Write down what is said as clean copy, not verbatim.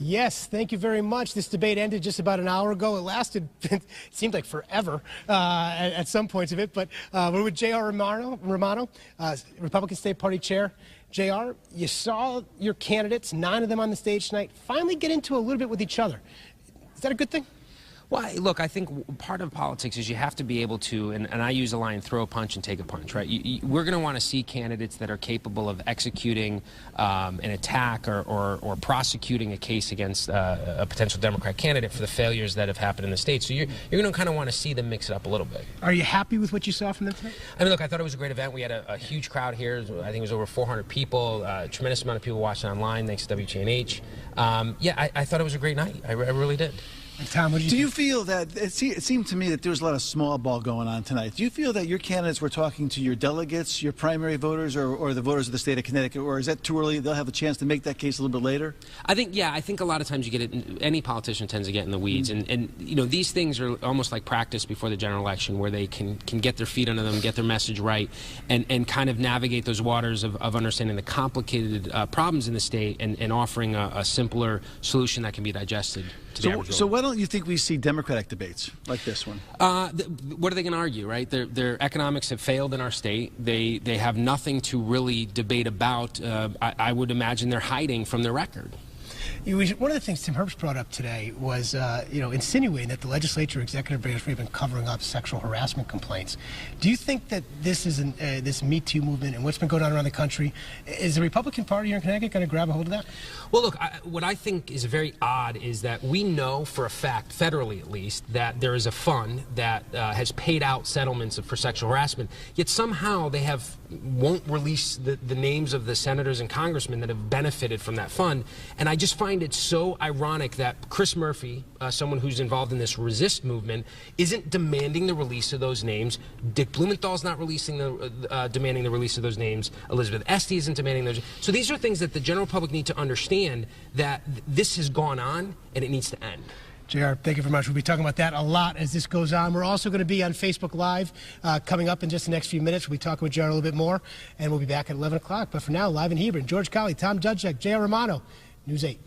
Yes, thank you very much. This debate ended just about an hour ago. It lasted, it seemed like forever at some points of it. But we're with J.R. Romano, Republican State Party Chair. J.R., you saw your candidates, 9 of them on the stage tonight, finally get into a little bit with each other. Is that a good thing? Well, look, I think part of politics is you have to be able to, and I use a line, throw a punch and take a punch, right? We're going to want to see candidates that are capable of executing an attack or prosecuting a case against a potential Democrat candidate for the failures that have happened in the state. So you're going to kind of want to see them mix it up a little bit. Are you happy with what you saw from them tonight? I mean, look, I thought it was a great event. We had a huge crowd here. I think it was over 400 people, a tremendous amount of people watching online, thanks to WTNH. Yeah, I thought it was a great night. I really did. And Tom, what do you feel that it seemed to me that there was a lot of small ball going on tonight? Do you feel that your candidates were talking to your delegates, your primary voters, or the voters of the state of Connecticut, or is that too early? They'll have a chance to make that case a little bit later? I think a lot of times you get it. Any politician tends to get in the weeds, and you know, these things are almost like practice before the general election, where they can get their feet under them, get their message right, and kind of navigate those waters of understanding the complicated problems in the state and offering a simpler solution that can be digested. So why don't you think we see Democratic debates like this one? What are they going to argue, right? Their economics have failed in our state. They have nothing to really debate about. I would imagine they're hiding from their record. One of the things Tim Herbst brought up today was, insinuating that the legislature executive branch may have been covering up sexual harassment complaints. Do you think that this is this Me Too movement and what's been going on around the country, is the Republican Party here in Connecticut going to grab a hold of that? Well, look, what I think is very odd is that we know for a fact, federally at least, that there is a fund that has paid out settlements for sexual harassment, yet somehow they won't release the names of the senators and congressmen that have benefited from that fund. And I just find it so ironic that Chris Murphy, someone who's involved in this resist movement, isn't demanding the release of those names. Dick Blumenthal's not demanding the release of those names. Elizabeth Esty isn't demanding those. So these are things that the general public need to understand, that this has gone on and it needs to end. JR, thank you very much. We'll be talking about that a lot as this goes on. We're also going to be on Facebook Live coming up in just the next few minutes. We'll be talking with JR a little bit more, and we'll be back at 11 o'clock. But for now, live in Hebron, George Colley, Tom Judgek, JR Romano, News 8.